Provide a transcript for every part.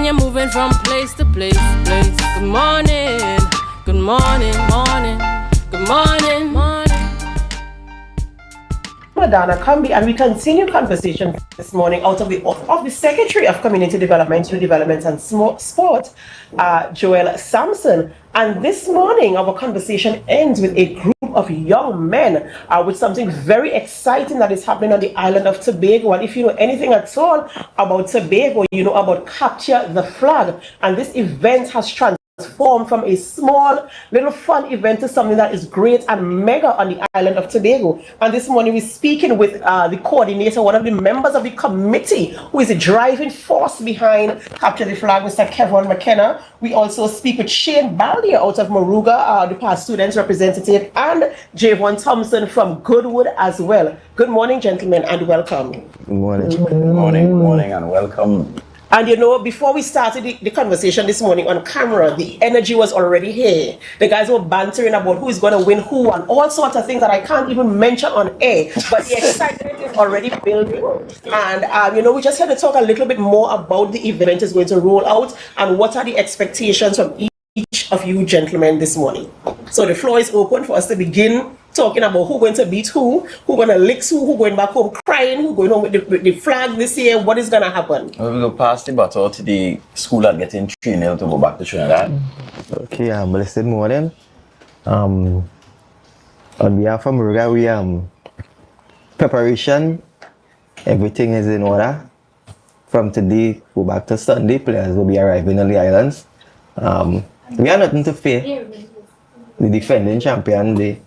you're moving from place to place, place. Good morning, good morning, morning, good morning, morning. Adanna Combie, and we continue conversation this morning out of the Secretary of Community Development, Youth Development and Sport, Joel Sampson. And this morning, our conversation ends with a group of young men with something very exciting that is happening on the island of Tobago. And if you know anything at all about Tobago, you know about Capture the Flag. And this event has transformed from a small little fun event to something that is great and mega on the island of Tobago. And this morning we're speaking with the coordinator, one of the members of the committee who is the driving force behind Capture the Flag, Mr. Kevon McKenna. We also speak with Shane Baldier out of Moruga, the past students representative, and Javon Thompson from Goodwood as well. Good morning, gentlemen, and welcome. Good morning. Good morning, and welcome. And you know, before we started the conversation this morning on camera, the energy was already here. The guys were bantering about who is going to win who and all sorts of things that I can't even mention on air. But the excitement is already building. And, you know, we just had to talk a little bit more about the event is going to roll out and what are the expectations from each of you gentlemen this morning. So the floor is open for us to begin talking about who's going to beat who going to lick who going back home crying, who going home with the flag this year, what is going to happen? Well, we go pass the baton to the school that getting 3-0 to go back to Trinidad. Okay, blessed morning. On behalf of Moruga, we preparation, everything is in order. From today, go back to Sunday, players will be arriving on the islands. We have nothing to fear. The defending champion, they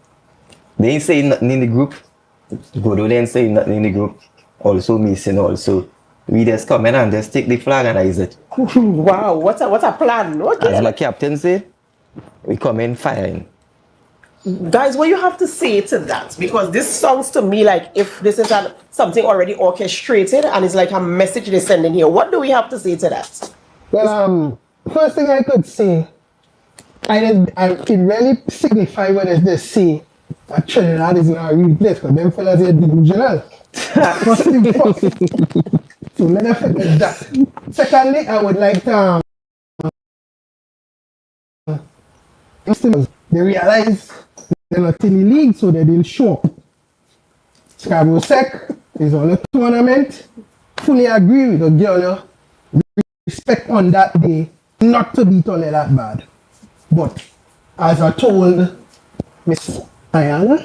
ain't saying nothing in the group. Godo ain't saying nothing in the group. Also missing also. We just come in and just take the flag and raise it. Wow, what a plan. Okay. As my captain say, we come in firing. Guys, what you have to say to that? Because this sounds to me like if this is something already orchestrated and it's like a message they're sending here. What do we have to say to that? Well, first thing I could say, it really signify what is this say. That Trinidad is not a real place because them fellas are delusional. First thing first. So let us forget that. Secondly, I would like to they realize they're not in the league, so they didn't show up. Scarborough Sec is on a tournament. Fully agree with the girl. Respect on that day not to beat on it that bad. But as I told Miss Adanna,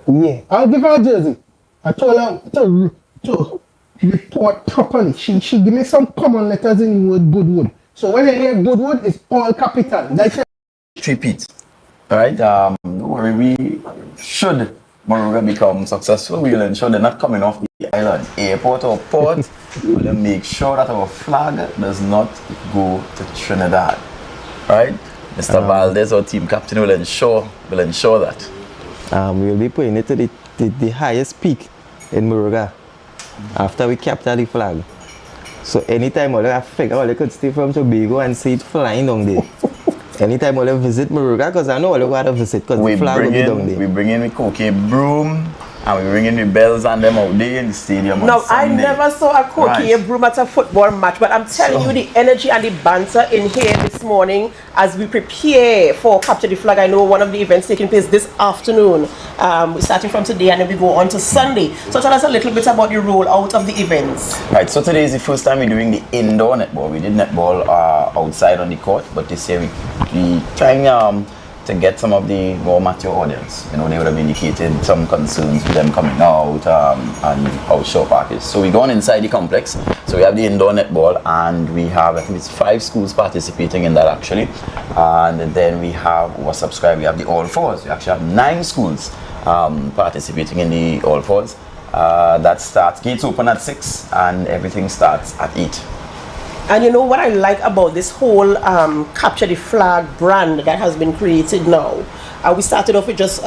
yeah, I'll give her a jersey. I told her to report properly. She give me some common letters in the word Goodwood. So when I hear Goodwood, it's all capital. That's Repeat. Alright, don't worry, we should Moruga become successful. We will ensure they're not coming off the island, airport or port. We'll make sure that our flag does not go to Trinidad. Alright? Mr. Valdez, our team captain, will ensure that. We'll be putting it to the highest peak in Moruga after we capture the flag. So anytime I figure out I could stay from Tobago and see it flying down there. Anytime I visit Moruga, because I know I want to visit because the flag will be down there. We bring in the coquet broom. And we bring in the bells and them out there in the stadium. No, I never saw a coquet broom at a football match, but I'm telling you the energy and the banter in here this morning as we prepare for Capture the Flag. I know one of the events taking place this afternoon, starting from today, and then we go on to Sunday. So tell us a little bit about the rollout of the events. Right, so today is the first time we're doing the indoor netball. We did netball outside on the court, but this year we trying to get some of the more mature audience. You know, they would have indicated some concerns with them coming out and how Shaw Park is. So we go on inside the complex. So we have the indoor netball and we have, I think it's 5 schools participating in that actually. And then we have, who are subscribed, we have the All Fours. We actually have 9 schools participating in the All Fours. That starts, gates open at 6 and everything starts at 8. And you know what I like about this whole Capture the Flag brand that has been created now? We started off with just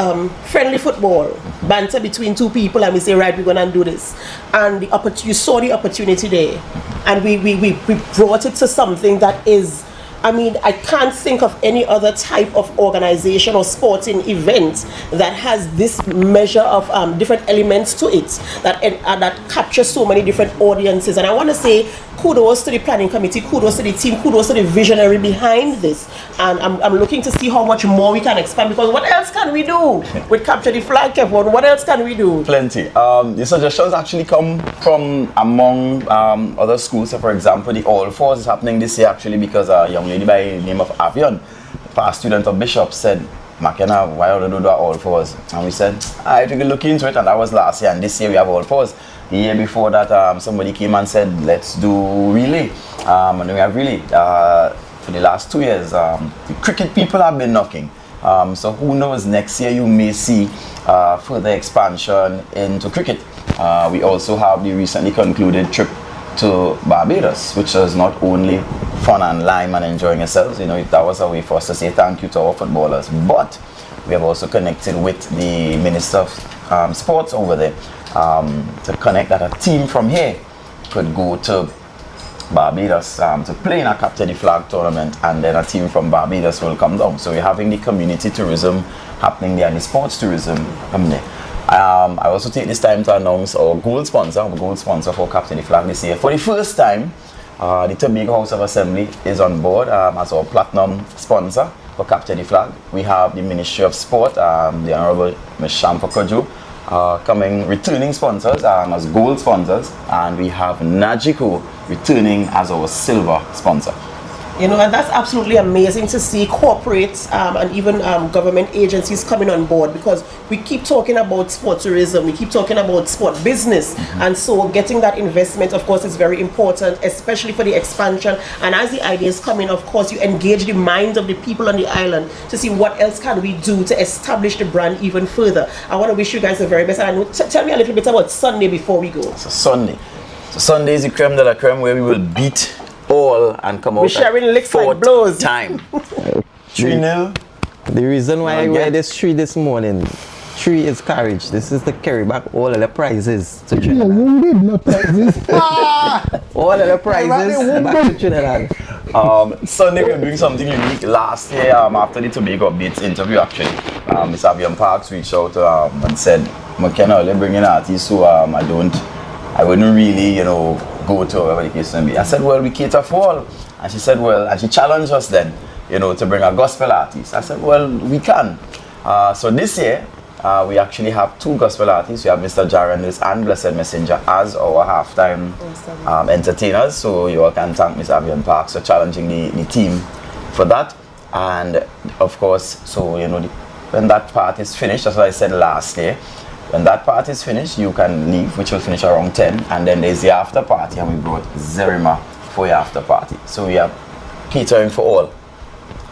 friendly football, banter between 2 people, and we say, right, we're going to do this. And you saw the opportunity there. And we brought it to something that is I mean, I can't think of any other type of organization or sporting event that has this measure of different elements to it that captures so many different audiences. And I want to say kudos to the planning committee, kudos to the team, kudos to the visionary behind this. And I'm looking to see how much more we can expand, because what else can we do with Capture the Flag, Kevon? What else can we do? Plenty. The suggestions actually come from among other schools. So for example, the All Fours is happening this year actually because a young lady by the name of Avion, past student of Bishop, said, McKenna, why don't you do that All Fours? And we said, I think we'll look into it, and that was last year, and this year we have All Fours. The year before that, somebody came and said, let's do relay. And we have relay. For the last 2 years, the cricket people have been knocking. So who knows, next year you may see further expansion into cricket. We also have the recently concluded trip to Barbados, which is not only fun and lime and enjoying yourselves. You know, that was a way for us to say thank you to our footballers. But we have also connected with the Minister of Sports over there to connect that a team from here could go to Barbados to play in a Capture the Flag tournament, and then a team from Barbados will come down. So we're having the community tourism happening there and the sports tourism happening there. I also take this time to announce our gold sponsor for Capture the Flag this year. For the first time, the Tobago House of Assembly is on board as our platinum sponsor for Capture the Flag. We have the Ministry of Sport, the Honorable Ms. Shamfa Kojo, returning sponsors as gold sponsors, and we have Najiko returning as our silver sponsor. You know, and that's absolutely amazing to see corporates and even government agencies coming on board, because we keep talking about sport tourism, we keep talking about sport business, and so getting that investment, of course, is very important, especially for the expansion. And as the ideas come in, of course, you engage the minds of the people on the island to see what else can we do to establish the brand even further. I want to wish you guys the very best. And I know, tell me a little bit about Sunday before we go. So Sunday is the creme de la creme, where we will beat all and come out. We're sharing licks and blows. Time. 3-0. The reason why I wear this tree this morning, tree is courage. This is to carry back all of the prizes to Trinidad. You did not prizes. All of the prizes back to Trinidad. Sunday we're doing something unique. Last year, after the Tobago Updates interview, actually, Ms. Avion Parks reached out and said, McKenna, let's bring in artists who I wouldn't really, go to wherever the case may be. I said, well, we cater for all. And she said, well, and she challenged us then, to bring a gospel artist. I said, well, we can. So this year, we actually have 2 gospel artists. We have Mr. Jarendis and Blessed Messenger as our halftime entertainers. So you all can thank Ms. Avion Parks for challenging the team for that. And of course, so, when that part is finished, that's what I said last year, when that part is finished, you can leave, which will finish around 10, and then there's the after party, and we brought Zerima for your after party. So we are catering for all.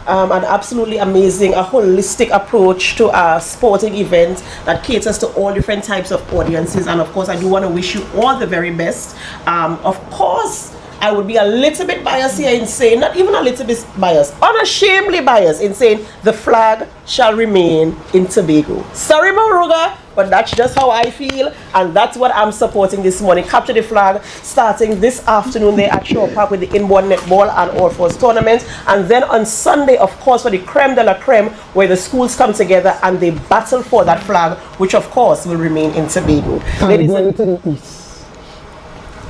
An absolutely amazing, a holistic approach to a sporting event that caters to all different types of audiences. And of course, I do want to wish you all the very best. Of course, I would be a little bit biased here in saying, not even a little bit biased, unashamedly biased in saying the flag shall remain in Tobago. Sorry, Moruga, but that's just how I feel, and that's what I'm supporting this morning. Capture the Flag starting this afternoon there at Shore Park with the inbound netball and All Fours tournament, and then on Sunday, of course, for the creme de la creme, where the schools come together and they battle for that flag, which of course will remain in Tobago. Ladies and to the east.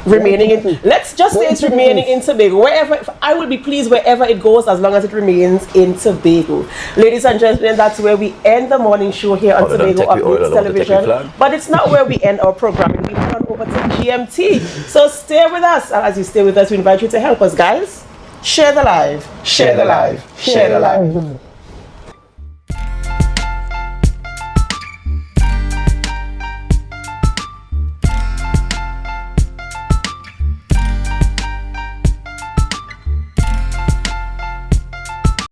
remaining in, let's just say it's remaining in Tobago. Wherever, I will be pleased wherever it goes, as long as it remains in Tobago. Ladies and gentlemen, that's where we end the morning show here on Tobago Updates Television. But it's not where we end our programming. We head on over to GMT. So stay with us, and as you stay with us, we invite you to help us, guys. Share the live, share the live, share the live.